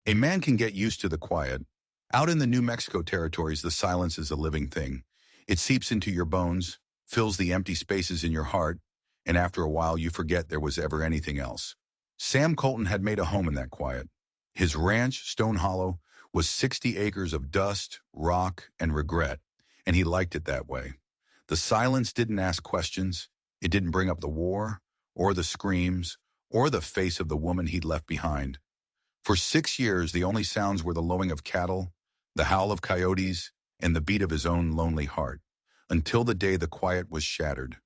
A man can get used to the quiet. Out in the New Mexico territories, the silence is a living thing. It seeps into your bones, fills the empty spaces in your heart, and after a while you forget there was ever anything else. Sam Colton had made a home in that quiet. His ranch, Stone Hollow, was 60 acres of dust, rock, and regret, and he liked it that way. The silence didn't ask questions. It didn't bring up the war, or the screams, or the face of the woman he'd left behind. For 6 years, the only sounds were the lowing of cattle, the howl of coyotes, and the beat of his own lonely heart, until the day the quiet was shattered.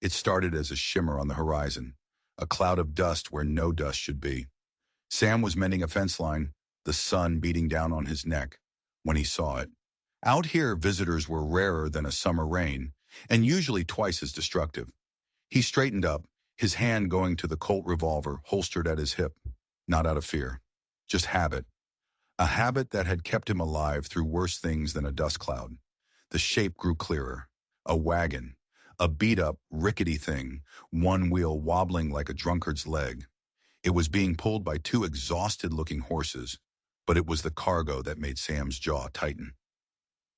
It started as a shimmer on the horizon, a cloud of dust where no dust should be. Sam was mending a fence line, the sun beating down on his neck, when he saw it. Out here, visitors were rarer than a summer rain, and usually twice as destructive. He straightened up, his hand going to the Colt revolver holstered at his hip, not out of fear, just habit. A habit that had kept him alive through worse things than a dust cloud. The shape grew clearer. A wagon. A beat-up, rickety thing, one wheel wobbling like a drunkard's leg. It was being pulled by two exhausted-looking horses, but it was the cargo that made Sam's jaw tighten.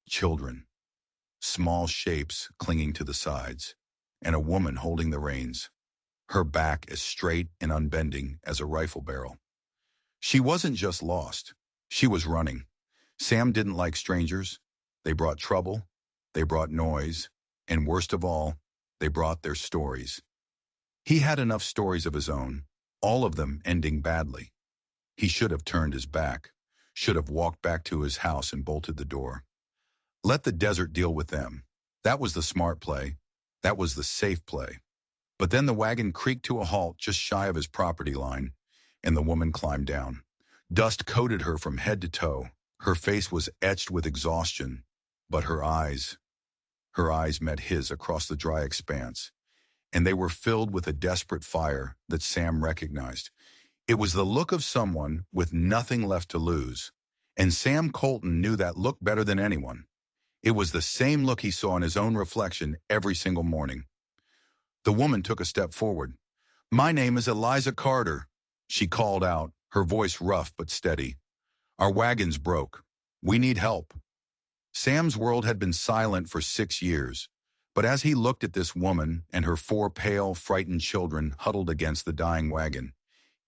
Children. Small shapes clinging to the sides, and a woman holding the reins, her back as straight and unbending as a rifle barrel. She wasn't just lost. She was running. Sam didn't like strangers. They brought trouble. They brought noise. And worst of all, they brought their stories. He had enough stories of his own, all of them ending badly. He should have turned his back, should have walked back to his house and bolted the door. Let the desert deal with them. That was the smart play. That was the safe play. But then the wagon creaked to a halt just shy of his property line, and the woman climbed down. Dust coated her from head to toe. Her face was etched with exhaustion, but her eyes met his across the dry expanse, and they were filled with a desperate fire that Sam recognized. It was the look of someone with nothing left to lose, and Sam Colton knew that look better than anyone. It was the same look he saw in his own reflection every single morning. The woman took a step forward. "My name is Eliza Carter," she called out, her voice rough but steady. "Our wagon's broke. We need help." Sam's world had been silent for 6 years, but as he looked at this woman and her four pale, frightened children huddled against the dying wagon,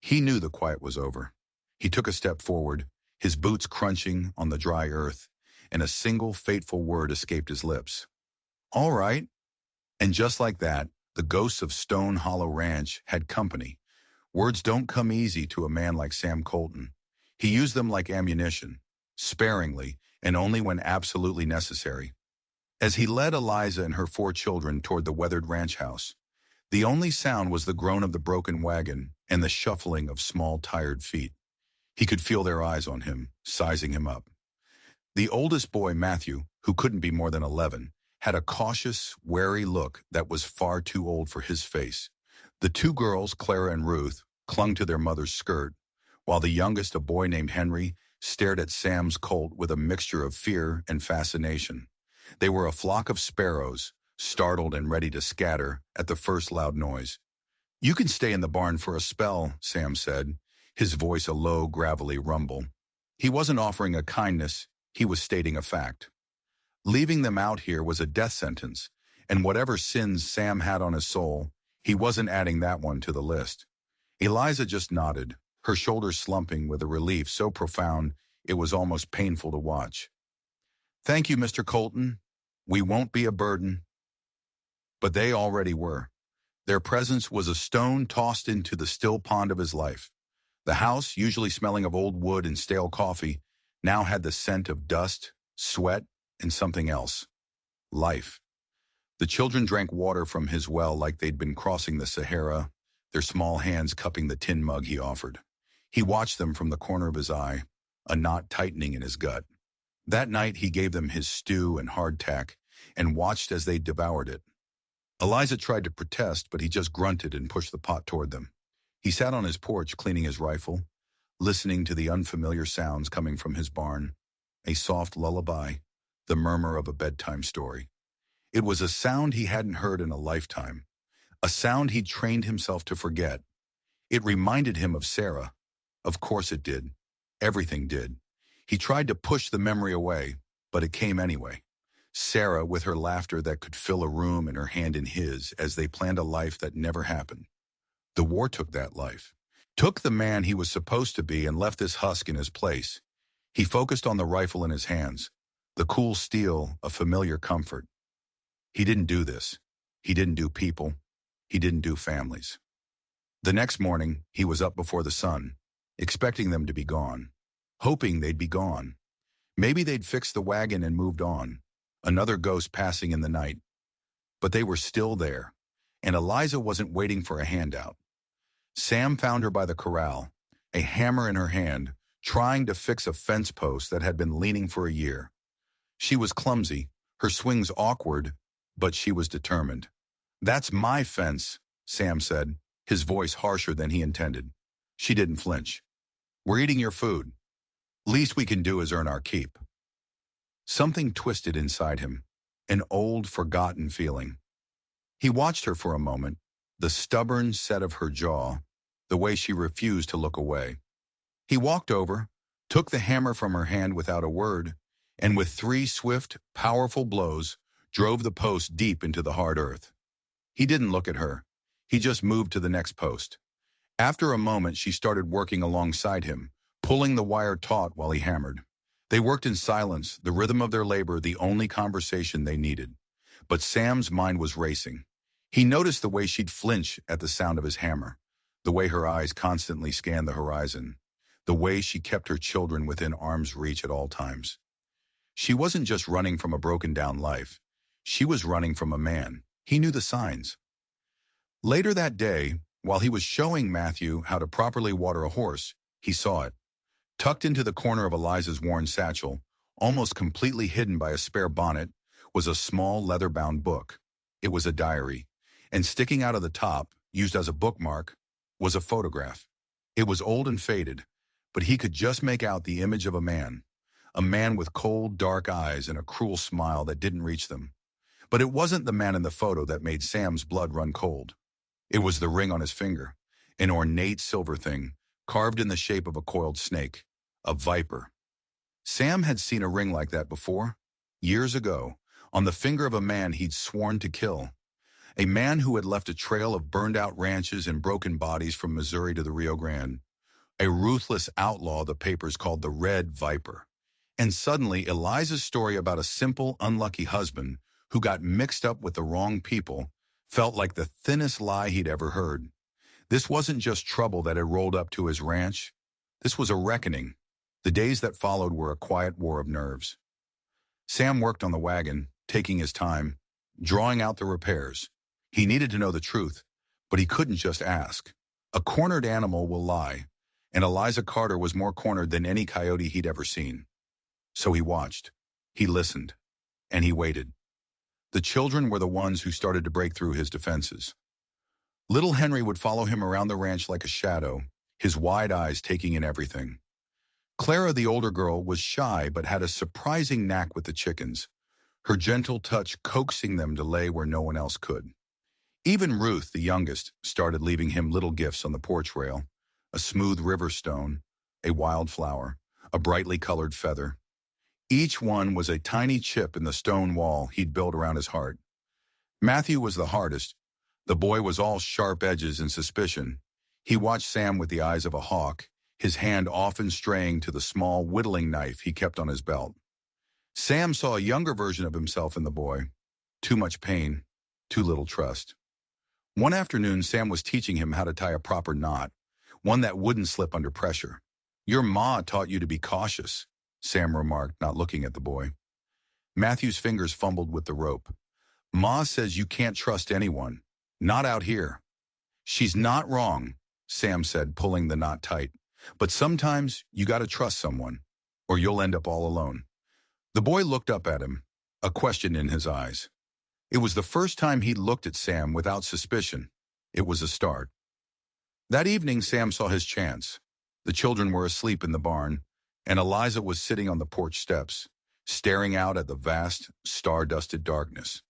he knew the quiet was over. He took a step forward, his boots crunching on the dry earth, and a single fateful word escaped his lips. "All right." And just like that, the ghosts of Stone Hollow Ranch had company. Words don't come easy to a man like Sam Colton. He used them like ammunition, sparingly, and only when absolutely necessary. As he led Eliza and her four children toward the weathered ranch house, the only sound was the groan of the broken wagon and the shuffling of small, tired feet. He could feel their eyes on him, sizing him up. The oldest boy, Matthew, who couldn't be more than 11, had a cautious, wary look that was far too old for his face. The two girls, Clara and Ruth, clung to their mother's skirt, while the youngest, a boy named Henry, stared at Sam's colt with a mixture of fear and fascination. They were a flock of sparrows, startled and ready to scatter at the first loud noise. "You can stay in the barn for a spell," Sam said, his voice a low, gravelly rumble. He wasn't offering a kindness, he was stating a fact. Leaving them out here was a death sentence, and whatever sins Sam had on his soul, he wasn't adding that one to the list. Eliza just nodded, her shoulders slumping with a relief so profound it was almost painful to watch. "Thank you, Mr. Colton. We won't be a burden." But they already were. Their presence was a stone tossed into the still pond of his life. The house, usually smelling of old wood and stale coffee, now had the scent of dust, sweat, and something else. Life. The children drank water from his well like they'd been crossing the Sahara, their small hands cupping the tin mug he offered. He watched them from the corner of his eye, a knot tightening in his gut. That night he gave them his stew and hardtack, and watched as they devoured it. Eliza tried to protest, but he just grunted and pushed the pot toward them. He sat on his porch cleaning his rifle, listening to the unfamiliar sounds coming from his barn, a soft lullaby, the murmur of a bedtime story. It was a sound he hadn't heard in a lifetime, a sound he'd trained himself to forget. It reminded him of Sarah. Of course it did. Everything did. He tried to push the memory away, but it came anyway. Sarah, with her laughter that could fill a room and her hand in his as they planned a life that never happened. The war took that life. Took the man he was supposed to be and left this husk in his place. He focused on the rifle in his hands. The cool steel, a familiar comfort. He didn't do this. He didn't do people. He didn't do families. The next morning, he was up before the sun, expecting them to be gone, hoping they'd be gone. Maybe they'd fixed the wagon and moved on, another ghost passing in the night. But they were still there, and Eliza wasn't waiting for a handout. Sam found her by the corral, a hammer in her hand, trying to fix a fence post that had been leaning for a year. She was clumsy, her swings awkward, but she was determined. "That's my fence," Sam said, his voice harsher than he intended. She didn't flinch. "We're eating your food. Least we can do is earn our keep." Something twisted inside him, an old, forgotten feeling. He watched her for a moment, the stubborn set of her jaw, the way she refused to look away. He walked over, took the hammer from her hand without a word, and with 3 swift, powerful blows, drove the post deep into the hard earth. He didn't look at her. He just moved to the next post. After a moment, she started working alongside him, pulling the wire taut while he hammered. They worked in silence, the rhythm of their labor the only conversation they needed. But Sam's mind was racing. He noticed the way she'd flinch at the sound of his hammer, the way her eyes constantly scanned the horizon, the way she kept her children within arm's reach at all times. She wasn't just running from a broken-down life. She was running from a man. He knew the signs. Later that day, while he was showing Matthew how to properly water a horse, he saw it. Tucked into the corner of Eliza's worn satchel, almost completely hidden by a spare bonnet, was a small leather-bound book. It was a diary, and sticking out of the top, used as a bookmark, was a photograph. It was old and faded, but he could just make out the image of a man with cold, dark eyes and a cruel smile that didn't reach them. But it wasn't the man in the photo that made Sam's blood run cold. It was the ring on his finger, an ornate silver thing, carved in the shape of a coiled snake, a viper. Sam had seen a ring like that before, years ago, on the finger of a man he'd sworn to kill. A man who had left a trail of burned-out ranches and broken bodies from Missouri to the Rio Grande. A ruthless outlaw the papers called the Red Viper. And suddenly, Eliza's story about a simple, unlucky husband who got mixed up with the wrong people felt like the thinnest lie he'd ever heard. This wasn't just trouble that had rolled up to his ranch. This was a reckoning. The days that followed were a quiet war of nerves. Sam worked on the wagon, taking his time, drawing out the repairs. He needed to know the truth, but he couldn't just ask. A cornered animal will lie, and Eliza Carter was more cornered than any coyote he'd ever seen. So he watched, he listened, and he waited. The children were the ones who started to break through his defenses. Little Henry would follow him around the ranch like a shadow, his wide eyes taking in everything. Clara, the older girl, was shy but had a surprising knack with the chickens, her gentle touch coaxing them to lay where no one else could. Even Ruth, the youngest, started leaving him little gifts on the porch rail, a smooth river stone, a wildflower, a brightly colored feather. Each one was a tiny chip in the stone wall he'd built around his heart. Matthew was the hardest. The boy was all sharp edges and suspicion. He watched Sam with the eyes of a hawk, his hand often straying to the small whittling knife he kept on his belt. Sam saw a younger version of himself in the boy. Too much pain, too little trust. One afternoon, Sam was teaching him how to tie a proper knot, one that wouldn't slip under pressure. "Your ma taught you to be cautious," Sam remarked, not looking at the boy. Matthew's fingers fumbled with the rope. "Ma says you can't trust anyone. Not out here." "She's not wrong," Sam said, pulling the knot tight. "But sometimes you gotta trust someone, or you'll end up all alone." The boy looked up at him, a question in his eyes. It was the first time he'd looked at Sam without suspicion. It was a start. That evening, Sam saw his chance. The children were asleep in the barn, and Eliza was sitting on the porch steps, staring out at the vast, star-dusted darkness.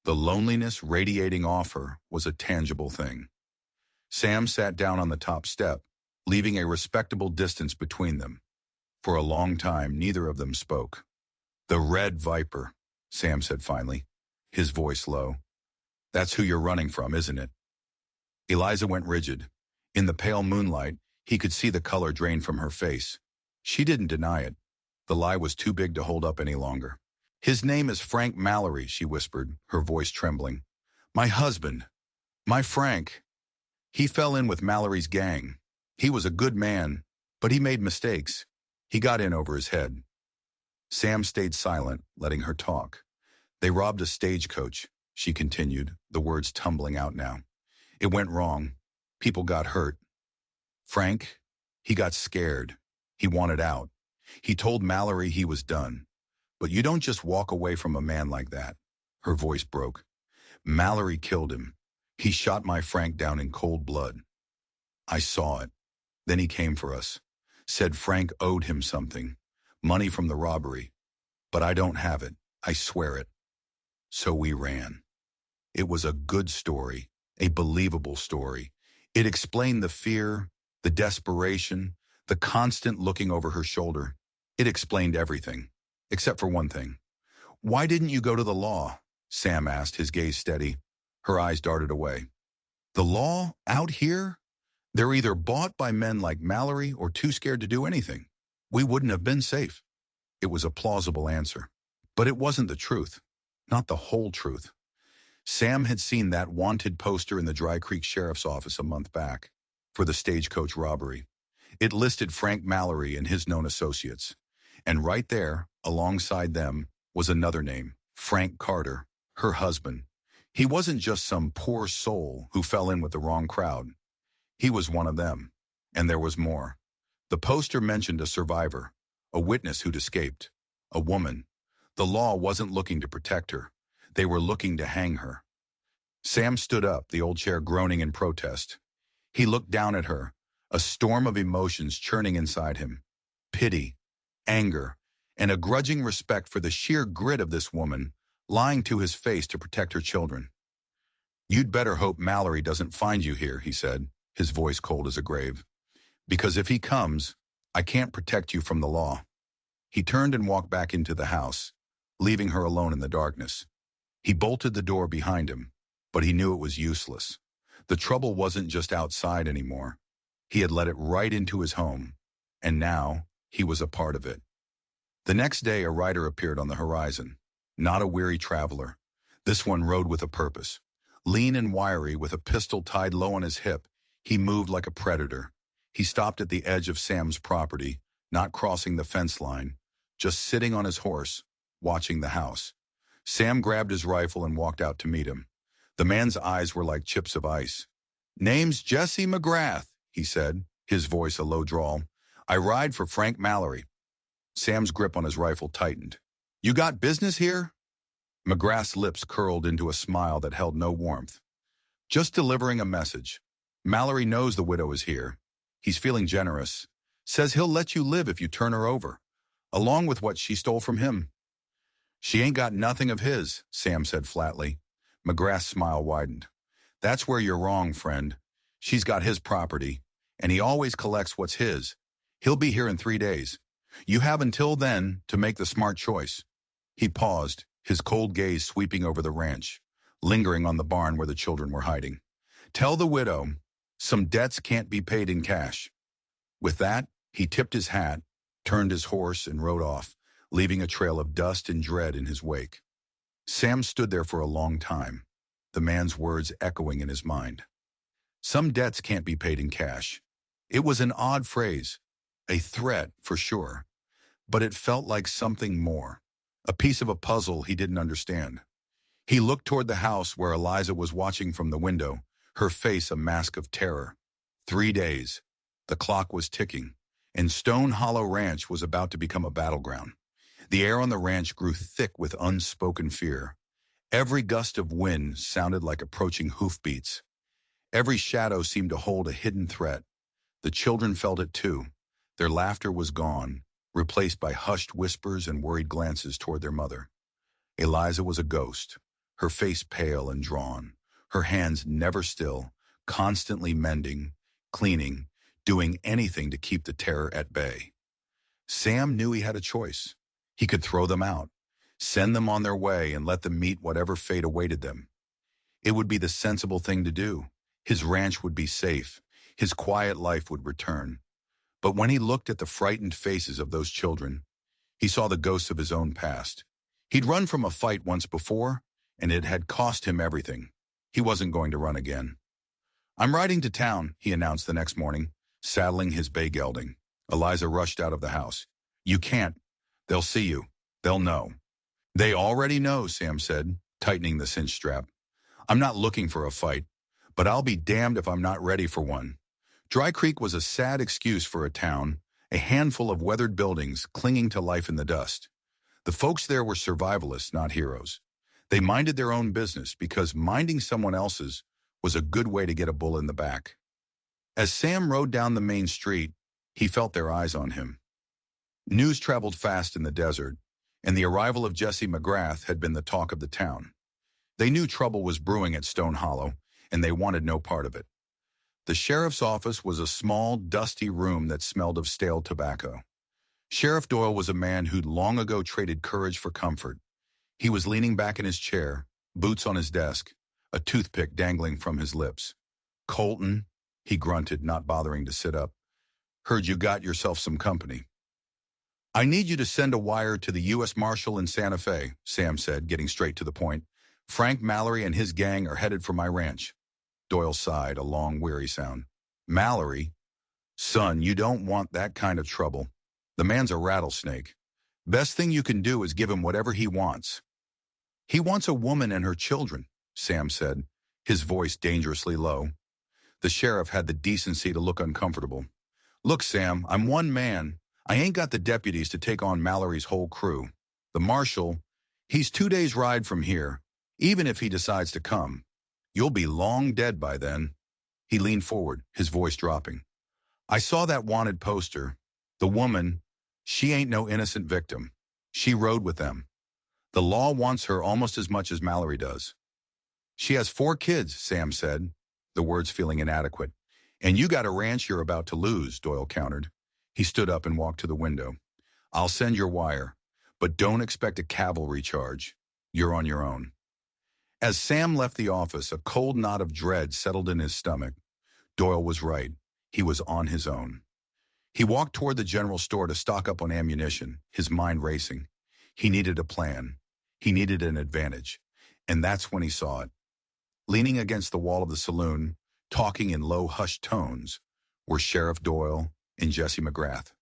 The loneliness radiating off her was a tangible thing. Sam sat down on the top step, leaving a respectable distance between them. For a long time, neither of them spoke. "The Red Viper," Sam said finally, his voice low. "That's who you're running from, isn't it?" Eliza went rigid. In the pale moonlight, he could see the color drain from her face. She didn't deny it. The lie was too big to hold up any longer. "His name is Frank Mallory," she whispered, her voice trembling. "My husband. My Frank. He fell in with Mallory's gang. He was a good man, but he made mistakes. He got in over his head." Sam stayed silent, letting her talk. "They robbed a stagecoach," she continued, the words tumbling out now. "It went wrong. People got hurt. Frank, he got scared. He wanted out. He told Mallory he was done. But you don't just walk away from a man like that." Her voice broke. "Mallory killed him. He shot my Frank down in cold blood. I saw it. Then he came for us. Said Frank owed him something. Money from the robbery. But I don't have it. I swear it. So we ran." It was a good story, a believable story. It explained the fear, the desperation, the constant looking over her shoulder. It explained everything, except for one thing. "Why didn't you go to the law?" Sam asked, his gaze steady. Her eyes darted away. "The law? Out here? They're either bought by men like Mallory or too scared to do anything. We wouldn't have been safe." It was a plausible answer. But it wasn't the truth. Not the whole truth. Sam had seen that wanted poster in the Dry Creek Sheriff's Office a month back for the stagecoach robbery. It listed Frank Mallory and his known associates. And right there, alongside them, was another name, Frank Carter, her husband. He wasn't just some poor soul who fell in with the wrong crowd. He was one of them. And there was more. The poster mentioned a survivor, a witness who'd escaped, a woman. The law wasn't looking to protect her. They were looking to hang her. Sam stood up, the old chair groaning in protest. He looked down at her, a storm of emotions churning inside him. Pity, anger, and a grudging respect for the sheer grit of this woman, lying to his face to protect her children. "You'd better hope Mallory doesn't find you here," he said, his voice cold as a grave. "Because if he comes, I can't protect you from the law." He turned and walked back into the house, leaving her alone in the darkness. He bolted the door behind him, but he knew it was useless. The trouble wasn't just outside anymore. He had let it right into his home, and now he was a part of it. The next day, a rider appeared on the horizon. Not a weary traveler. This one rode with a purpose. Lean and wiry, with a pistol tied low on his hip, he moved like a predator. He stopped at the edge of Sam's property, not crossing the fence line, just sitting on his horse, watching the house. Sam grabbed his rifle and walked out to meet him. The man's eyes were like chips of ice. "Name's Jesse McGrath," he said, his voice a low drawl. "I ride for Frank Mallory." Sam's grip on his rifle tightened. "You got business here?" McGrath's lips curled into a smile that held no warmth. "Just delivering a message. Mallory knows the widow is here. He's feeling generous. Says he'll let you live if you turn her over, along with what she stole from him." "She ain't got nothing of his," Sam said flatly. McGrath's smile widened. "That's where you're wrong, friend. She's got his property, and he always collects what's his. He'll be here in 3 days. You have until then to make the smart choice." He paused, his cold gaze sweeping over the ranch, lingering on the barn where the children were hiding. "Tell the widow, some debts can't be paid in cash." With that, he tipped his hat, turned his horse, and rode off, leaving a trail of dust and dread in his wake. Sam stood there for a long time, the man's words echoing in his mind. Some debts can't be paid in cash. It was an odd phrase, a threat for sure, but it felt like something more, a piece of a puzzle he didn't understand. He looked toward the house where Eliza was watching from the window, her face a mask of terror. 3 days. The clock was ticking, and Stone Hollow Ranch was about to become a battleground. The air on the ranch grew thick with unspoken fear. Every gust of wind sounded like approaching hoofbeats. Every shadow seemed to hold a hidden threat. The children felt it too. Their laughter was gone, replaced by hushed whispers and worried glances toward their mother. Eliza was a ghost, her face pale and drawn, her hands never still, constantly mending, cleaning, doing anything to keep the terror at bay. Sam knew he had a choice. He could throw them out, send them on their way, and let them meet whatever fate awaited them. It would be the sensible thing to do. His ranch would be safe. His quiet life would return. But when he looked at the frightened faces of those children, he saw the ghosts of his own past. He'd run from a fight once before, and it had cost him everything. He wasn't going to run again. "I'm riding to town," he announced the next morning, saddling his bay gelding. Eliza rushed out of the house. "You can't. They'll see you. They'll know." "They already know," Sam said, tightening the cinch strap. "I'm not looking for a fight, but I'll be damned if I'm not ready for one." Dry Creek was a sad excuse for a town, a handful of weathered buildings clinging to life in the dust. The folks there were survivalists, not heroes. They minded their own business because minding someone else's was a good way to get a bull in the back. As Sam rode down the main street, he felt their eyes on him. News traveled fast in the desert, and the arrival of Jesse McGrath had been the talk of the town. They knew trouble was brewing at Stone Hollow, and they wanted no part of it. The sheriff's office was a small, dusty room that smelled of stale tobacco. Sheriff Doyle was a man who'd long ago traded courage for comfort. He was leaning back in his chair, boots on his desk, a toothpick dangling from his lips. "Colton," he grunted, not bothering to sit up. "Heard you got yourself some company." "I need you to send a wire to the U.S. Marshal in Santa Fe," Sam said, getting straight to the point. "Frank Mallory and his gang are headed for my ranch." Doyle sighed, a long, weary sound. "Mallory? Son, you don't want that kind of trouble. The man's a rattlesnake. Best thing you can do is give him whatever he wants." "He wants a woman and her children," Sam said, his voice dangerously low. The sheriff had the decency to look uncomfortable. "Look, Sam, I'm one man. I ain't got the deputies to take on Mallory's whole crew. The marshal, he's 2 days' ride from here, even if he decides to come. You'll be long dead by then." He leaned forward, his voice dropping. "I saw that wanted poster. The woman, she ain't no innocent victim. She rode with them. The law wants her almost as much as Mallory does." "She has 4 kids," Sam said, the words feeling inadequate. "And you got a ranch you're about to lose," Doyle countered. He stood up and walked to the window. "I'll send your wire, but don't expect a cavalry charge. You're on your own." As Sam left the office, a cold knot of dread settled in his stomach. Doyle was right. He was on his own. He walked toward the general store to stock up on ammunition, his mind racing. He needed a plan. He needed an advantage. And that's when he saw it. Leaning against the wall of the saloon, talking in low, hushed tones, were Sheriff Doyle and Jesse McGrath.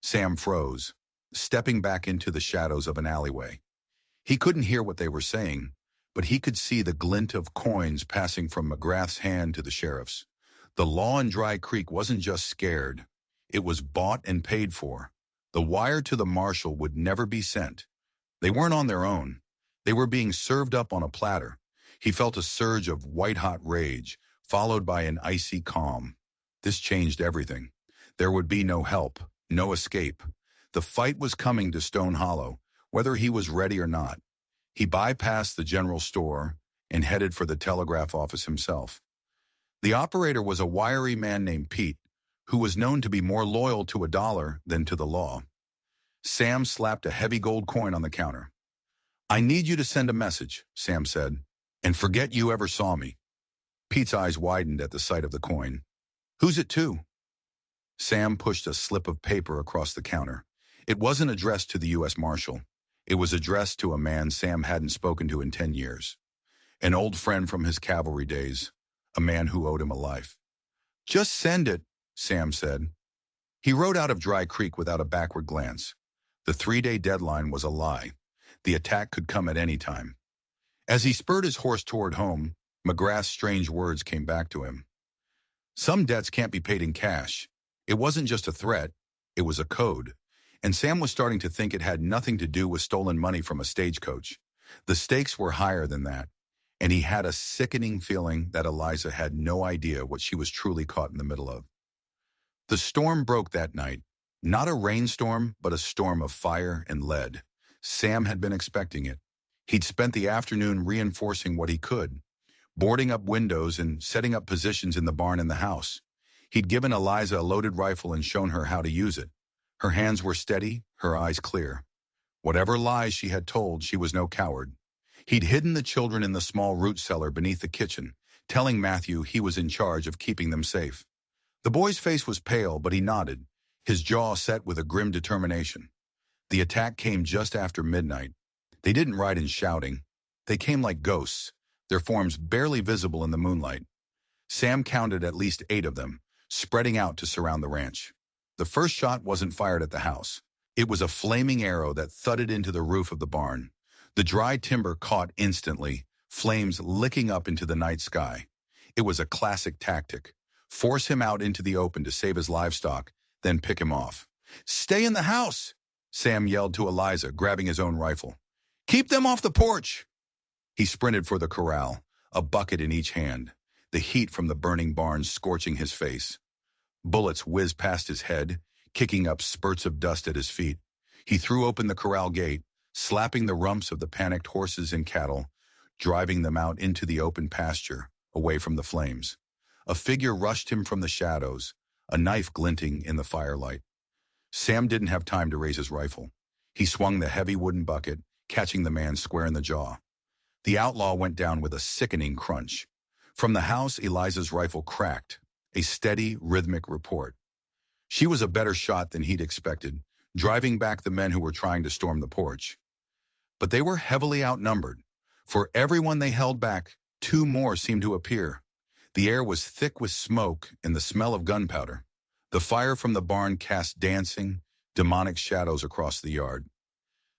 Sam froze, stepping back into the shadows of an alleyway. He couldn't hear what they were saying, but he could see the glint of coins passing from McGrath's hand to the sheriff's. The law in Dry Creek wasn't just scared. It was bought and paid for. The wire to the marshal would never be sent. They weren't on their own. They were being served up on a platter. He felt a surge of white-hot rage, followed by an icy calm. This changed everything. There would be no help, no escape. The fight was coming to Stone Hollow, whether he was ready or not. He bypassed the general store and headed for the telegraph office himself. The operator was a wiry man named Pete, who was known to be more loyal to a dollar than to the law. Sam slapped a heavy gold coin on the counter. "I need you to send a message," Sam said, "and forget you ever saw me." Pete's eyes widened at the sight of the coin. "Who's it to?" Sam pushed a slip of paper across the counter. It wasn't addressed to the U.S. Marshal. It was addressed to a man Sam hadn't spoken to in 10 years. An old friend from his cavalry days, a man who owed him a life. "Just send it," Sam said. He rode out of Dry Creek without a backward glance. The 3-day deadline was a lie. The attack could come at any time. As he spurred his horse toward home, McGrath's strange words came back to him. Some debts can't be paid in cash. It wasn't just a threat, it was a code. And Sam was starting to think it had nothing to do with stolen money from a stagecoach. The stakes were higher than that, and he had a sickening feeling that Eliza had no idea what she was truly caught in the middle of. The storm broke that night. Not a rainstorm, but a storm of fire and lead. Sam had been expecting it. He'd spent the afternoon reinforcing what he could, boarding up windows and setting up positions in the barn and the house. He'd given Eliza a loaded rifle and shown her how to use it. Her hands were steady, her eyes clear. Whatever lies she had told, she was no coward. He'd hidden the children in the small root cellar beneath the kitchen, telling Matthew he was in charge of keeping them safe. The boy's face was pale, but he nodded, his jaw set with a grim determination. The attack came just after midnight. They didn't ride in shouting. They came like ghosts, their forms barely visible in the moonlight. Sam counted at least 8 of them, spreading out to surround the ranch. The first shot wasn't fired at the house. It was a flaming arrow that thudded into the roof of the barn. The dry timber caught instantly, flames licking up into the night sky. It was a classic tactic. Force him out into the open to save his livestock, then pick him off. "Stay in the house!" Sam yelled to Eliza, grabbing his own rifle. "Keep them off the porch!" He sprinted for the corral, a bucket in each hand, the heat from the burning barn scorching his face. Bullets whizzed past his head, kicking up spurts of dust at his feet. He threw open the corral gate, slapping the rumps of the panicked horses and cattle, driving them out into the open pasture, away from the flames. A figure rushed him from the shadows, a knife glinting in the firelight. Sam didn't have time to raise his rifle. He swung the heavy wooden bucket, catching the man square in the jaw. The outlaw went down with a sickening crunch. From the house, Eliza's rifle cracked, a steady, rhythmic report. She was a better shot than he'd expected, driving back the men who were trying to storm the porch. But they were heavily outnumbered. For everyone they held back, 2 more seemed to appear. The air was thick with smoke and the smell of gunpowder. The fire from the barn cast dancing, demonic shadows across the yard.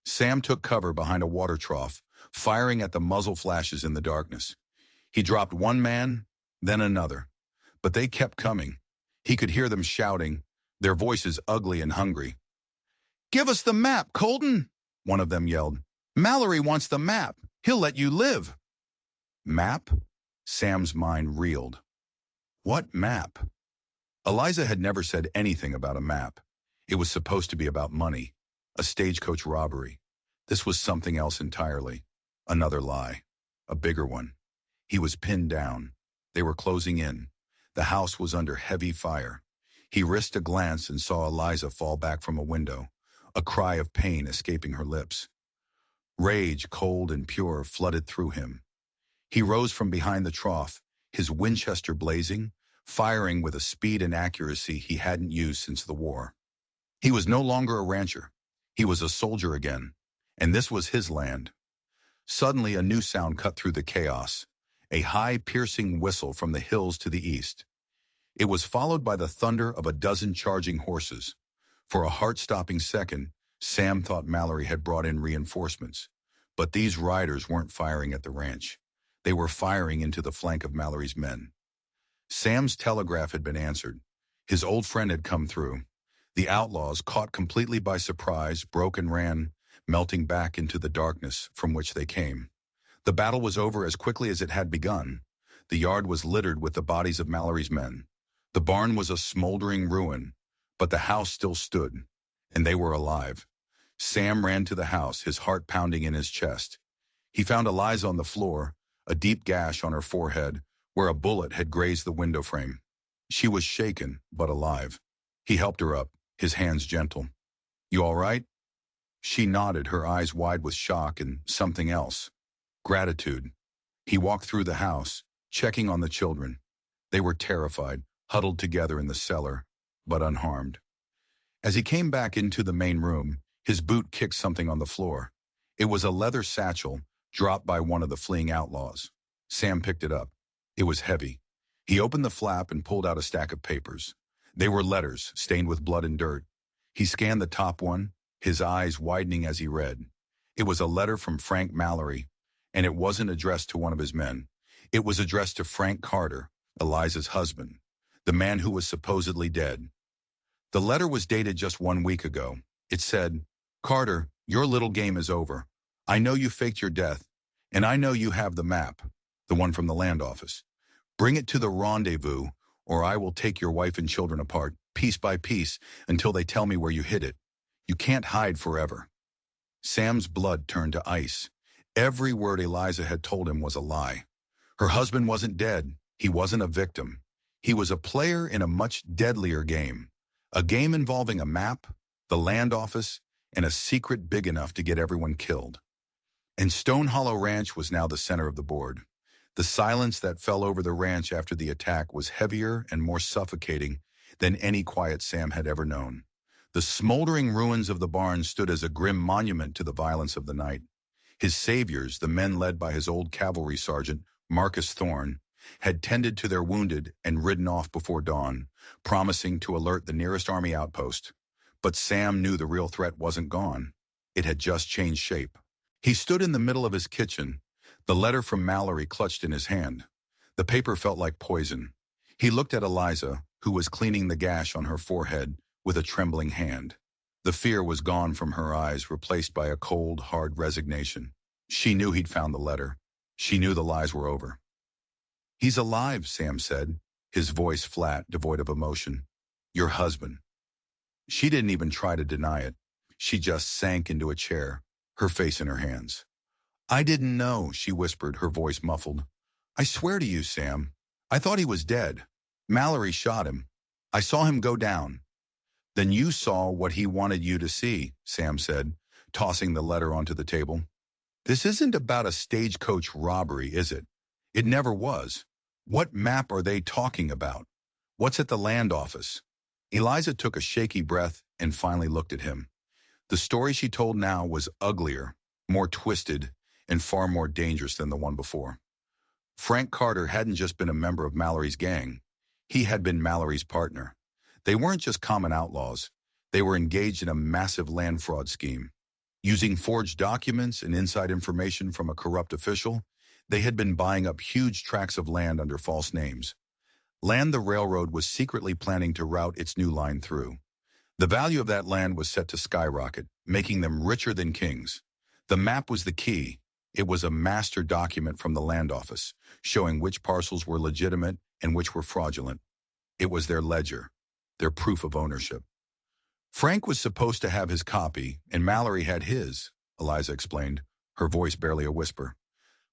Sam took cover behind a water trough, firing at the muzzle flashes in the darkness. He dropped one man, then another. But they kept coming. He could hear them shouting, their voices ugly and hungry. "Give us the map, Colton!" one of them yelled. "Mallory wants the map. He'll let you live." Map? Sam's mind reeled. What map? Eliza had never said anything about a map. It was supposed to be about money, a stagecoach robbery. This was something else entirely. Another lie. A bigger one. He was pinned down. They were closing in. The house was under heavy fire. He risked a glance and saw Eliza fall back from a window, a cry of pain escaping her lips. Rage, cold and pure, flooded through him. He rose from behind the trough, his Winchester blazing, firing with a speed and accuracy he hadn't used since the war. He was no longer a rancher. He was a soldier again, and this was his land. Suddenly a new sound cut through the chaos, a high, piercing whistle from the hills to the east. It was followed by the thunder of a dozen charging horses. For a heart-stopping second, Sam thought Mallory had brought in reinforcements. But these riders weren't firing at the ranch. They were firing into the flank of Mallory's men. Sam's telegraph had been answered. His old friend had come through. The outlaws, caught completely by surprise, broke and ran, melting back into the darkness from which they came. The battle was over as quickly as it had begun. The yard was littered with the bodies of Mallory's men. The barn was a smoldering ruin, but the house still stood, and they were alive. Sam ran to the house, his heart pounding in his chest. He found Eliza on the floor, a deep gash on her forehead, where a bullet had grazed the window frame. She was shaken, but alive. He helped her up, his hands gentle. "You all right?" She nodded, her eyes wide with shock and something else. Gratitude. He walked through the house, checking on the children. They were terrified, huddled together in the cellar, but unharmed. As he came back into the main room, his boot kicked something on the floor. It was a leather satchel, dropped by one of the fleeing outlaws. Sam picked it up. It was heavy. He opened the flap and pulled out a stack of papers. They were letters, stained with blood and dirt. He scanned the top one, his eyes widening as he read. It was a letter from Frank Mallory, and it wasn't addressed to one of his men. It was addressed to Frank Carter, Eliza's husband, the man who was supposedly dead. The letter was dated just 1 week ago. It said, "Carter, your little game is over. I know you faked your death, and I know you have the map, the one from the land office. Bring it to the rendezvous, or I will take your wife and children apart, piece by piece, until they tell me where you hid it. You can't hide forever." Sam's blood turned to ice. Every word Eliza had told him was a lie. Her husband wasn't dead. He wasn't a victim. He was a player in a much deadlier game. A game involving a map, the land office, and a secret big enough to get everyone killed. And Stone Hollow Ranch was now the center of the board. The silence that fell over the ranch after the attack was heavier and more suffocating than any quiet Sam had ever known. The smoldering ruins of the barn stood as a grim monument to the violence of the night. His saviors, the men led by his old cavalry sergeant, Marcus Thorne, had tended to their wounded and ridden off before dawn, promising to alert the nearest army outpost. But Sam knew the real threat wasn't gone. It had just changed shape. He stood in the middle of his kitchen, the letter from Mallory clutched in his hand. The paper felt like poison. He looked at Eliza, who was cleaning the gash on her forehead with a trembling hand. The fear was gone from her eyes, replaced by a cold, hard resignation. She knew he'd found the letter. She knew the lies were over. "He's alive," Sam said, his voice flat, devoid of emotion. "Your husband." She didn't even try to deny it. She just sank into a chair, her face in her hands. "I didn't know," she whispered, her voice muffled. "I swear to you, Sam, I thought he was dead. Mallory shot him. I saw him go down." "Then you saw what he wanted you to see," Sam said, tossing the letter onto the table. "This isn't about a stagecoach robbery, is it? It never was. What map are they talking about? What's at the land office?" Eliza took a shaky breath and finally looked at him. The story she told now was uglier, more twisted, and far more dangerous than the one before. Frank Carter hadn't just been a member of Mallory's gang. He had been Mallory's partner. They weren't just common outlaws. They were engaged in a massive land fraud scheme. Using forged documents and inside information from a corrupt official, they had been buying up huge tracts of land under false names. Land the railroad was secretly planning to route its new line through. The value of that land was set to skyrocket, making them richer than kings. The map was the key. It was a master document from the land office, showing which parcels were legitimate and which were fraudulent. It was their ledger, their proof of ownership. Frank was supposed to have his copy, and Mallory had his, Eliza explained, her voice barely a whisper.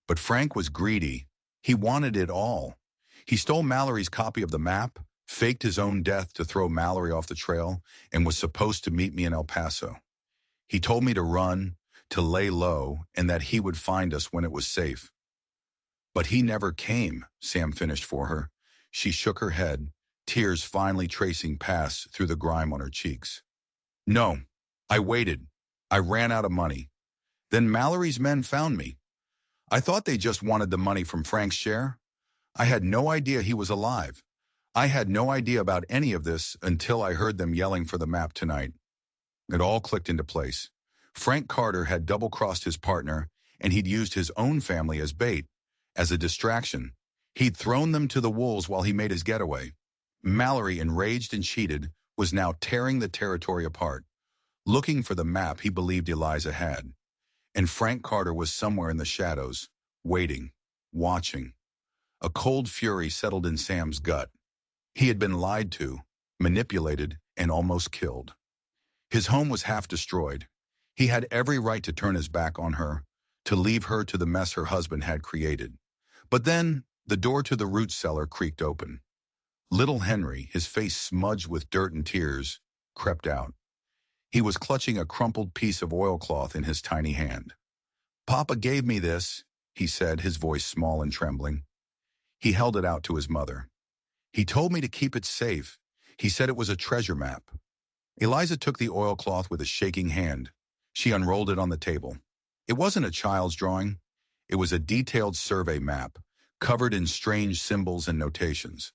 But Frank was greedy. He wanted it all. He stole Mallory's copy of the map, faked his own death to throw Mallory off the trail, and was supposed to meet me in El Paso. He told me to run, to lay low, and that he would find us when it was safe. "But he never came," Sam finished for her. She shook her head, tears finally tracing paths through the grime on her cheeks. "No, I waited. I ran out of money. Then Mallory's men found me. I thought they just wanted the money from Frank's share. I had no idea he was alive. I had no idea about any of this until I heard them yelling for the map tonight." It all clicked into place. Frank Carter had double-crossed his partner, and he'd used his own family as bait, as a distraction. He'd thrown them to the wolves while he made his getaway. Mallory, enraged and cheated, was now tearing the territory apart, looking for the map he believed Eliza had. And Frank Carter was somewhere in the shadows, waiting, watching. A cold fury settled in Sam's gut. He had been lied to, manipulated, and almost killed. His home was half destroyed. He had every right to turn his back on her, to leave her to the mess her husband had created. But then, the door to the root cellar creaked open. Little Henry, his face smudged with dirt and tears, crept out. He was clutching a crumpled piece of oilcloth in his tiny hand. "Papa gave me this," he said, his voice small and trembling. He held it out to his mother. "He told me to keep it safe. He said it was a treasure map." Eliza took the oilcloth with a shaking hand. She unrolled it on the table. It wasn't a child's drawing. It was a detailed survey map, covered in strange symbols and notations.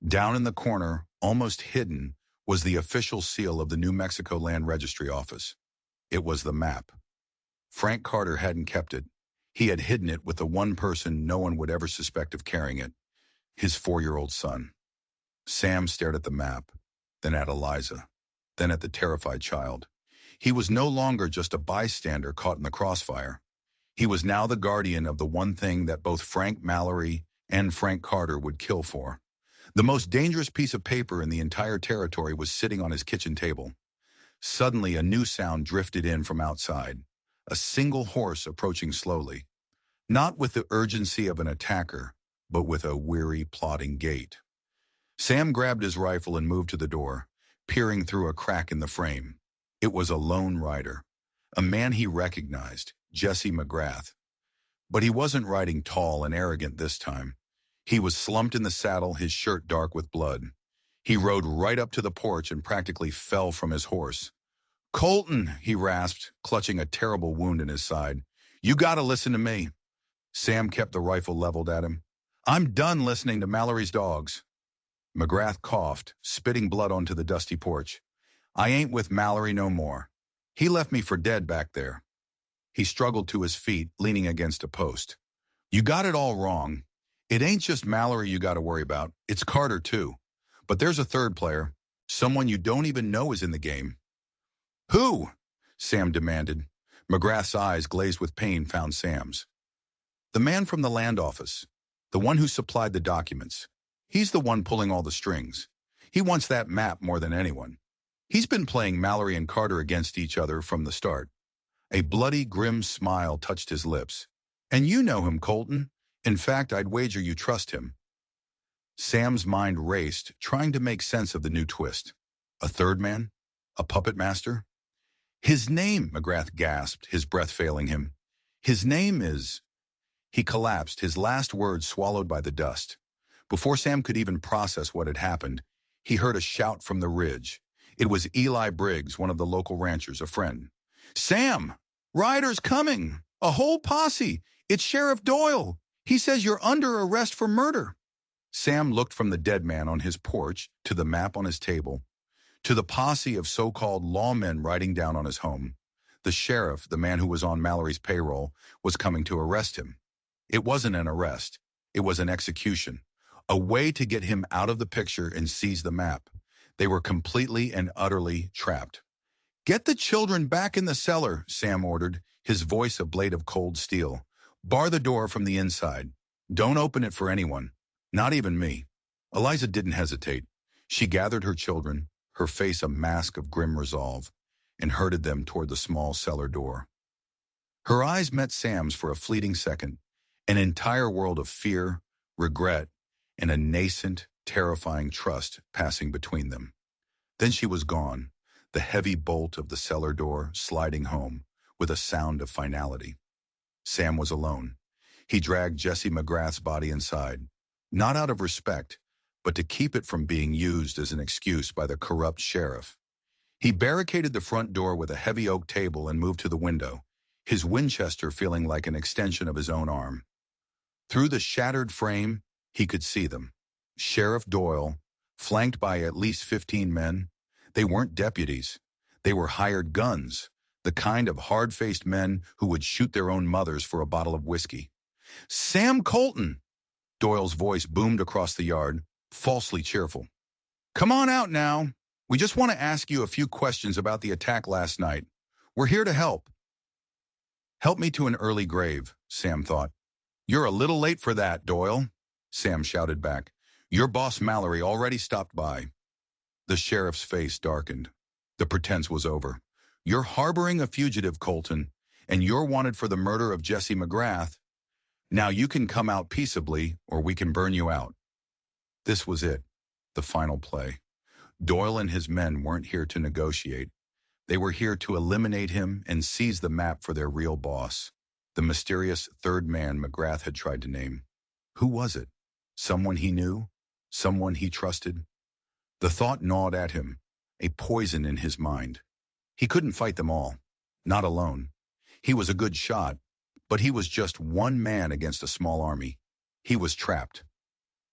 Down in the corner, almost hidden, was the official seal of the New Mexico Land Registry Office. It was the map. Frank Carter hadn't kept it. He had hidden it with the one person no one would ever suspect of carrying it, his 4-year-old son. Sam stared at the map, then at Eliza, then at the terrified child. He was no longer just a bystander caught in the crossfire. He was now the guardian of the one thing that both Frank Mallory and Frank Carter would kill for. The most dangerous piece of paper in the entire territory was sitting on his kitchen table. Suddenly, a new sound drifted in from outside. A single horse approaching slowly. Not with the urgency of an attacker, but with a weary, plodding gait. Sam grabbed his rifle and moved to the door, peering through a crack in the frame. It was a lone rider, a man he recognized, Jesse McGrath. But he wasn't riding tall and arrogant this time. He was slumped in the saddle, his shirt dark with blood. He rode right up to the porch and practically fell from his horse. "Colton," he rasped, clutching a terrible wound in his side. "You gotta listen to me." Sam kept the rifle leveled at him. "I'm done listening to Mallory's dogs." McGrath coughed, spitting blood onto the dusty porch. "I ain't with Mallory no more. He left me for dead back there." He struggled to his feet, leaning against a post. "You got it all wrong. It ain't just Mallory you got to worry about. It's Carter, too. But there's a third player, someone you don't even know is in the game." "Who?" Sam demanded. McGrath's eyes, glazed with pain, found Sam's. "The man from the land office. The one who supplied the documents. He's the one pulling all the strings. He wants that map more than anyone. He's been playing Mallory and Carter against each other from the start." A bloody, grim smile touched his lips. "And you know him, Colton. In fact, I'd wager you trust him." Sam's mind raced, trying to make sense of the new twist. A third man? A puppet master? "His name," McGrath gasped, his breath failing him. "His name is—" He collapsed, his last words swallowed by the dust. Before Sam could even process what had happened, he heard a shout from the ridge. It was Eli Briggs, one of the local ranchers, a friend. "Sam! Riders coming! A whole posse! It's Sheriff Doyle! He says you're under arrest for murder!" Sam looked from the dead man on his porch to the map on his table, to the posse of so-called lawmen riding down on his home. The sheriff, the man who was on Mallory's payroll, was coming to arrest him. It wasn't an arrest. It was an execution. A way to get him out of the picture and seize the map. They were completely and utterly trapped. "Get the children back in the cellar," Sam ordered, his voice a blade of cold steel. "Bar the door from the inside. Don't open it for anyone, not even me." Eliza didn't hesitate. She gathered her children, her face a mask of grim resolve, and herded them toward the small cellar door. Her eyes met Sam's for a fleeting second, an entire world of fear, regret, and a nascent, terrifying trust passing between them. Then she was gone, the heavy bolt of the cellar door sliding home with a sound of finality. Sam was alone. He dragged Jesse McGrath's body inside, not out of respect, but to keep it from being used as an excuse by the corrupt sheriff. He barricaded the front door with a heavy oak table and moved to the window, his Winchester feeling like an extension of his own arm. Through the shattered frame, he could see them. Sheriff Doyle, flanked by at least 15 men. They weren't deputies. They were hired guns, the kind of hard-faced men who would shoot their own mothers for a bottle of whiskey. "Sam Colton!" Doyle's voice boomed across the yard, falsely cheerful. "Come on out now. We just want to ask you a few questions about the attack last night. We're here to help." "Help me to an early grave," Sam thought. "You're a little late for that, Doyle," Sam shouted back. "Your boss Mallory already stopped by." The sheriff's face darkened. The pretense was over. "You're harboring a fugitive, Colton, and you're wanted for the murder of Jesse McGrath. Now you can come out peaceably, or we can burn you out." This was it, the final play. Doyle and his men weren't here to negotiate. They were here to eliminate him and seize the map for their real boss, the mysterious third man McGrath had tried to name. Who was it? Someone he knew? Someone he trusted? The thought gnawed at him, a poison in his mind. He couldn't fight them all, not alone. He was a good shot, but he was just one man against a small army. He was trapped.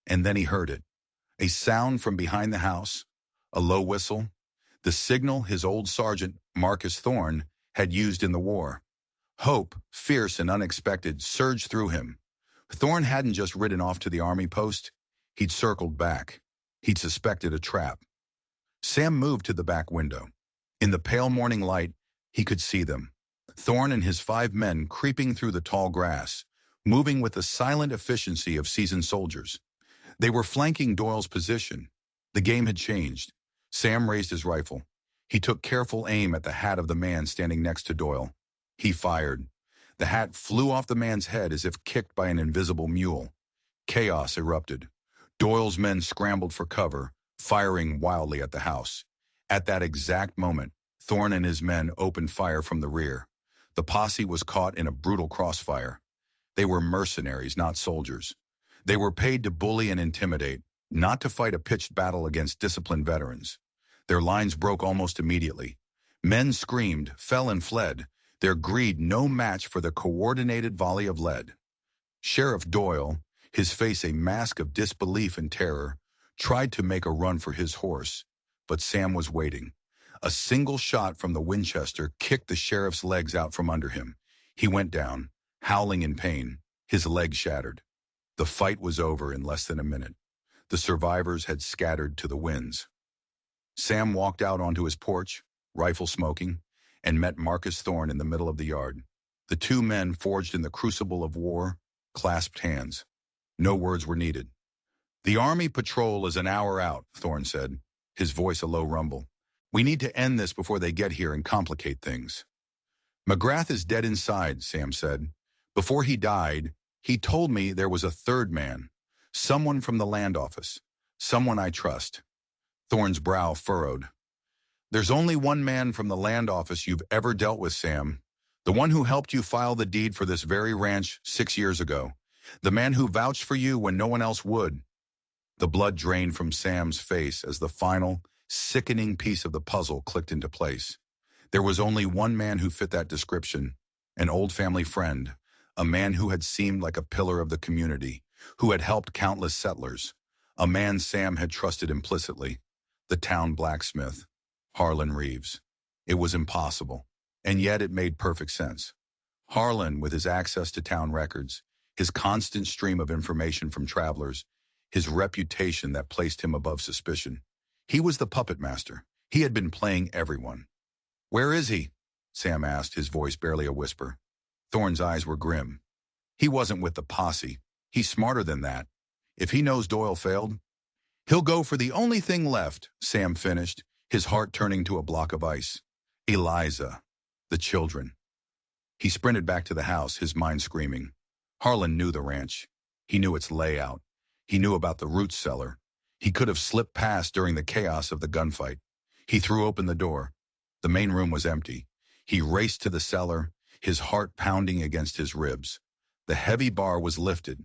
And then he heard it. A sound from behind the house, a low whistle, the signal his old sergeant, Marcus Thorne, had used in the war. Hope, fierce and unexpected, surged through him. Thorne hadn't just ridden off to the army post. He'd circled back. He'd suspected a trap. Sam moved to the back window. In the pale morning light, he could see them. Thorne and his 5 men creeping through the tall grass, moving with the silent efficiency of seasoned soldiers. They were flanking Doyle's position. The game had changed. Sam raised his rifle. He took careful aim at the hat of the man standing next to Doyle. He fired. The hat flew off the man's head as if kicked by an invisible mule. Chaos erupted. Doyle's men scrambled for cover, firing wildly at the house. At that exact moment, Thorne and his men opened fire from the rear. The posse was caught in a brutal crossfire. They were mercenaries, not soldiers. They were paid to bully and intimidate, not to fight a pitched battle against disciplined veterans. Their lines broke almost immediately. Men screamed, fell and fled, their greed no match for the coordinated volley of lead. Sheriff Doyle, his face a mask of disbelief and terror, tried to make a run for his horse, but Sam was waiting. A single shot from the Winchester kicked the sheriff's legs out from under him. He went down, howling in pain, his leg shattered. The fight was over in less than a minute. The survivors had scattered to the winds. Sam walked out onto his porch, rifle smoking, and met Marcus Thorne in the middle of the yard. The two men, forged in the crucible of war, clasped hands. No words were needed. "The Army patrol is an hour out," Thorne said, his voice a low rumble. "We need to end this before they get here and complicate things." "McGrath is dead inside," Sam said. "Before he died, he told me there was a third man, someone from the land office, someone I trust." Thorne's brow furrowed. "There's only one man from the land office you've ever dealt with, Sam. The one who helped you file the deed for this very ranch 6 years ago. The man who vouched for you when no one else would." The blood drained from Sam's face as the final, sickening piece of the puzzle clicked into place. There was only one man who fit that description, an old family friend, a man who had seemed like a pillar of the community, who had helped countless settlers, a man Sam had trusted implicitly, the town blacksmith, Harlan Reeves. It was impossible, and yet it made perfect sense. Harlan, with his access to town records, his constant stream of information from travelers, his reputation that placed him above suspicion. He was the puppet master. He had been playing everyone. "Where is he?" Sam asked, his voice barely a whisper. Thorne's eyes were grim. "He wasn't with the posse. He's smarter than that. If he knows Doyle failed, he'll go for the only thing left," Sam finished, his heart turning to a block of ice. Eliza. The children. He sprinted back to the house, his mind screaming. Harlan knew the ranch. He knew its layout. He knew about the root cellar. He could have slipped past during the chaos of the gunfight. He threw open the door. The main room was empty. He raced to the cellar, his heart pounding against his ribs. The heavy bar was lifted.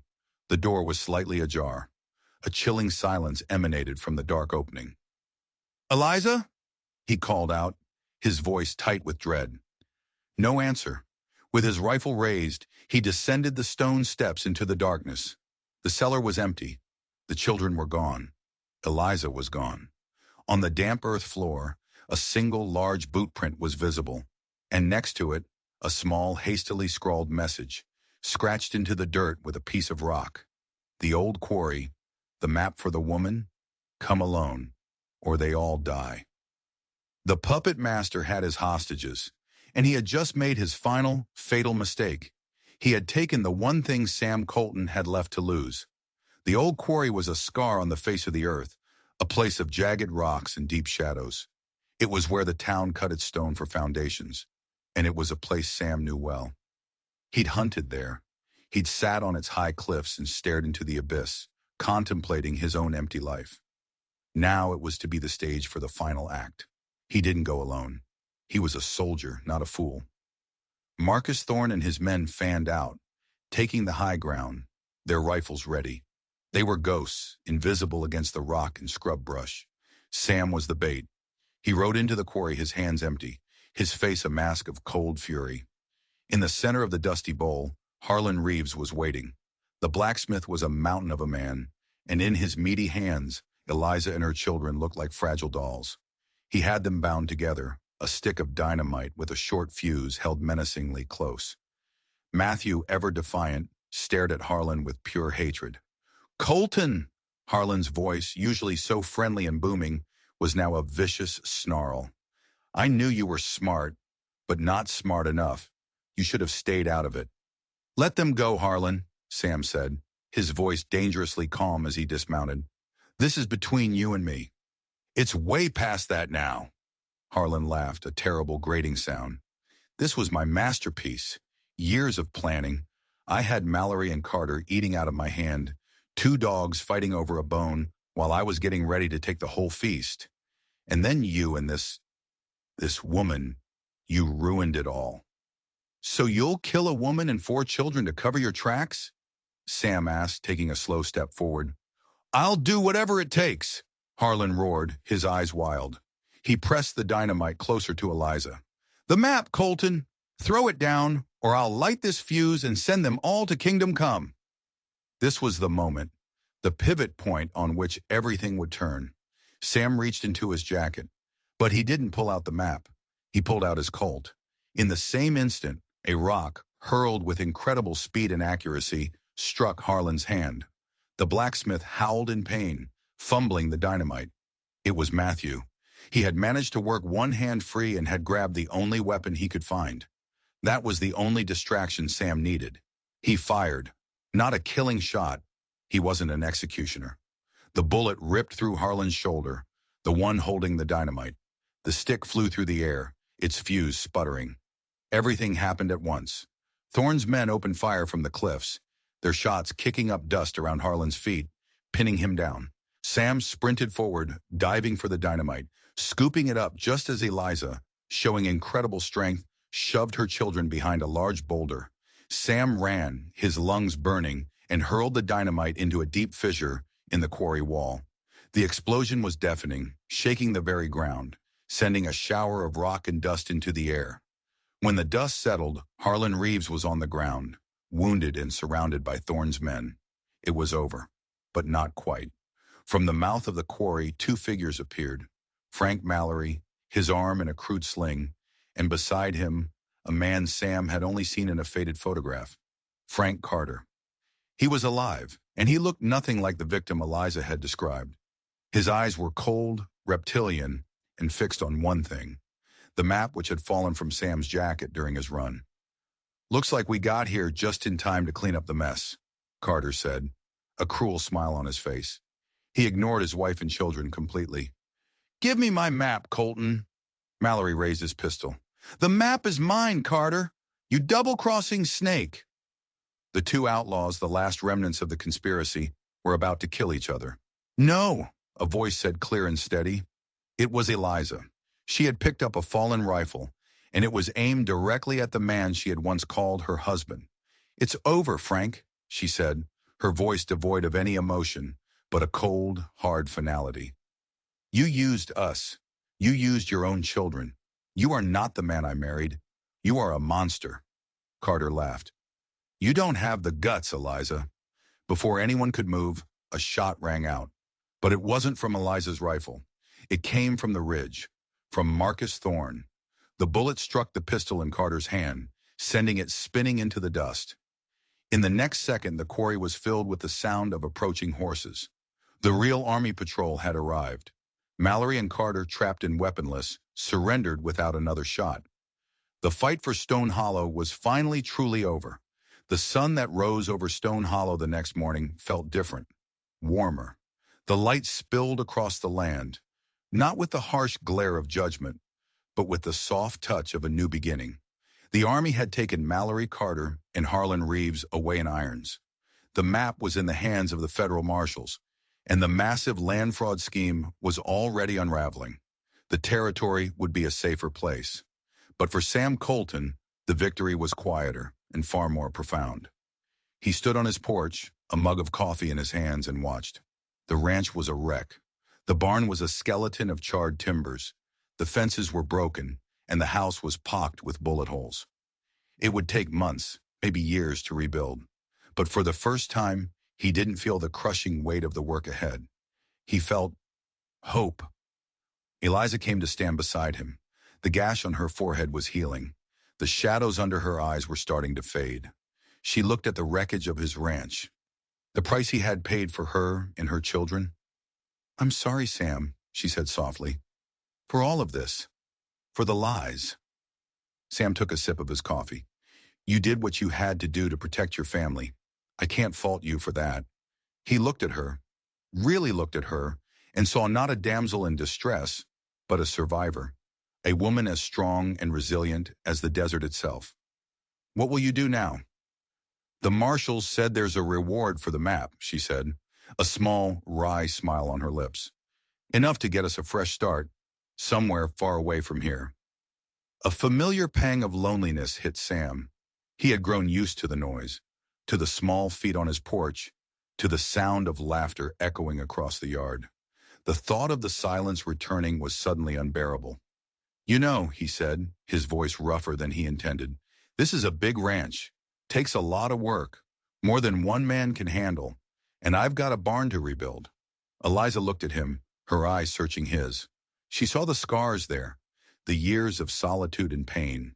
The door was slightly ajar. A chilling silence emanated from the dark opening. "Eliza?" he called out, his voice tight with dread. No answer. With his rifle raised, he descended the stone steps into the darkness. The cellar was empty. The children were gone. Eliza was gone. On the damp earth floor, a single large boot print was visible, and next to it, a small, hastily scrawled message, scratched into the dirt with a piece of rock. The old quarry, the map for the woman, come alone, or they all die. The puppet master had his hostages, and he had just made his final, fatal mistake. He had taken the one thing Sam Colton had left to lose. The old quarry was a scar on the face of the earth, a place of jagged rocks and deep shadows. It was where the town cut its stone for foundations, and it was a place Sam knew well. He'd hunted there. He'd sat on its high cliffs and stared into the abyss, contemplating his own empty life. Now it was to be the stage for the final act. He didn't go alone. He was a soldier, not a fool. Marcus Thorne and his men fanned out, taking the high ground, their rifles ready. They were ghosts, invisible against the rock and scrub brush. Sam was the bait. He rode into the quarry, his hands empty, his face a mask of cold fury. In the center of the dusty bowl, Harlan Reeves was waiting. The blacksmith was a mountain of a man, and in his meaty hands, Eliza and her children looked like fragile dolls. He had them bound together, a stick of dynamite with a short fuse held menacingly close. Matthew, ever defiant, stared at Harlan with pure hatred. "Colton!" Harlan's voice, usually so friendly and booming, was now a vicious snarl. "I knew you were smart, but not smart enough. You should have stayed out of it." "Let them go, Harlan," Sam said, his voice dangerously calm as he dismounted. "This is between you and me." "It's way past that now." Harlan laughed, a terrible grating sound. "This was my masterpiece. Years of planning. I had Mallory and Carter eating out of my hand, 2 dogs fighting over a bone while I was getting ready to take the whole feast. And then you and this This woman, you ruined it all. So you'll kill a woman and 4 children to cover your tracks? Sam asked, taking a slow step forward. I'll do whatever it takes, Harlan roared, his eyes wild. He pressed the dynamite closer to Eliza. The map, Colton. Throw it down, or I'll light this fuse and send them all to Kingdom Come. This was the moment, the pivot point on which everything would turn. Sam reached into his jacket, but he didn't pull out the map. He pulled out his Colt. In the same instant, a rock, hurled with incredible speed and accuracy, struck Harlan's hand. The blacksmith howled in pain, fumbling the dynamite. It was Matthew. He had managed to work one hand free and had grabbed the only weapon he could find. That was the only distraction Sam needed. He fired. Not a killing shot. He wasn't an executioner. The bullet ripped through Harlan's shoulder, the one holding the dynamite. The stick flew through the air, its fuse sputtering. Everything happened at once. Thorne's men opened fire from the cliffs, their shots kicking up dust around Harlan's feet, pinning him down. Sam sprinted forward, diving for the dynamite, scooping it up just as Eliza, showing incredible strength, shoved her children behind a large boulder. Sam ran, his lungs burning, and hurled the dynamite into a deep fissure in the quarry wall. The explosion was deafening, shaking the very ground, sending a shower of rock and dust into the air. When the dust settled, Harlan Reeves was on the ground, wounded and surrounded by Thorne's men. It was over, but not quite. From the mouth of the quarry, 2 figures appeared. Frank Mallory, his arm in a crude sling, and beside him, a man Sam had only seen in a faded photograph, Frank Carter. He was alive, and he looked nothing like the victim Eliza had described. His eyes were cold, reptilian, and fixed on one thing, the map which had fallen from Sam's jacket during his run. Looks like we got here just in time to clean up the mess, Carter said, a cruel smile on his face. He ignored his wife and children completely. Give me my map, Colton. Mallory raised his pistol. The map is mine, Carter. You double-crossing snake. The 2 outlaws, the last remnants of the conspiracy, were about to kill each other. No, a voice said clear and steady. It was Eliza. She had picked up a fallen rifle, and it was aimed directly at the man she had once called her husband. It's over, Frank, she said, her voice devoid of any emotion, but a cold, hard finality. You used us. You used your own children. You are not the man I married. You are a monster. Carter laughed. You don't have the guts, Eliza. Before anyone could move, a shot rang out. But it wasn't from Eliza's rifle. It came from the ridge, from Marcus Thorne. The bullet struck the pistol in Carter's hand, sending it spinning into the dust. In the next second, the quarry was filled with the sound of approaching horses. The real Army patrol had arrived. Mallory and Carter, trapped and weaponless, surrendered without another shot. The fight for Stone Hollow was finally truly over. The sun that rose over Stone Hollow the next morning felt different, warmer. The light spilled across the land, not with the harsh glare of judgment, but with the soft touch of a new beginning. The Army had taken Mallory, Carter, and Harlan Reeves away in irons. The map was in the hands of the federal marshals, and the massive land fraud scheme was already unraveling. The territory would be a safer place. But for Sam Colton, the victory was quieter and far more profound. He stood on his porch, a mug of coffee in his hands, and watched. The ranch was a wreck. The barn was a skeleton of charred timbers. The fences were broken, and the house was pocked with bullet holes. It would take months, maybe years, to rebuild. But for the first time, he didn't feel the crushing weight of the work ahead. He felt hope. Eliza came to stand beside him. The gash on her forehead was healing. The shadows under her eyes were starting to fade. She looked at the wreckage of his ranch, the price he had paid for her and her children. I'm sorry, Sam, she said softly, for all of this, for the lies. Sam took a sip of his coffee. You did what you had to do to protect your family. I can't fault you for that. He looked at her, really looked at her, and saw not a damsel in distress, but a survivor, a woman as strong and resilient as the desert itself. What will you do now? The marshals said there's a reward for the map, she said, a small, wry smile on her lips. Enough to get us a fresh start, somewhere far away from here. A familiar pang of loneliness hit Sam. He had grown used to the noise, to the small feet on his porch, to the sound of laughter echoing across the yard. The thought of the silence returning was suddenly unbearable. You know, he said, his voice rougher than he intended, this is a big ranch. Takes a lot of work. More than one man can handle. And I've got a barn to rebuild. Eliza looked at him, her eyes searching his. She saw the scars there, the years of solitude and pain.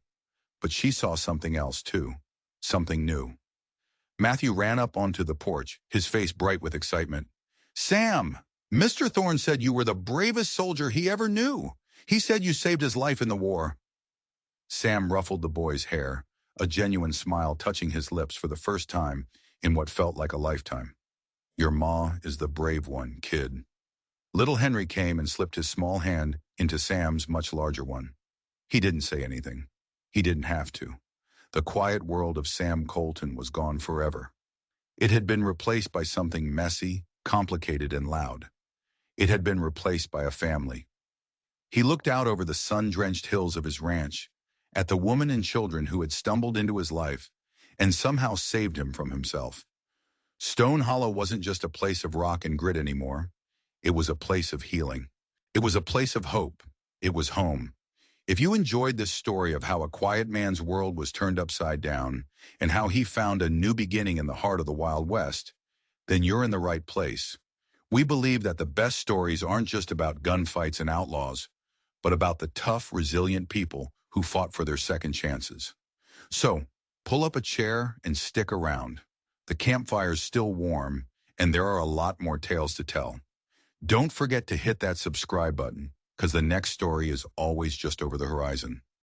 But she saw something else too, something new. Matthew ran up onto the porch, his face bright with excitement. Sam! Mr. Thorne said you were the bravest soldier he ever knew. He said you saved his life in the war. Sam ruffled the boy's hair, a genuine smile touching his lips for the first time in what felt like a lifetime. Your ma is the brave one, kid. Little Henry came and slipped his small hand into Sam's much larger one. He didn't say anything. He didn't have to. The quiet world of Sam Colton was gone forever. It had been replaced by something messy, complicated, and loud. It had been replaced by a family. He looked out over the sun-drenched hills of his ranch, at the woman and children who had stumbled into his life and somehow saved him from himself. Stone Hollow wasn't just a place of rock and grit anymore. It was a place of healing. It was a place of hope. It was home. If you enjoyed this story of how a quiet man's world was turned upside down and how he found a new beginning in the heart of the Wild West, then you're in the right place. We believe that the best stories aren't just about gunfights and outlaws, but about the tough, resilient people who fought for their second chances. So, pull up a chair and stick around. The campfire's still warm, and there are a lot more tales to tell. Don't forget to hit that subscribe button, because the next story is always just over the horizon.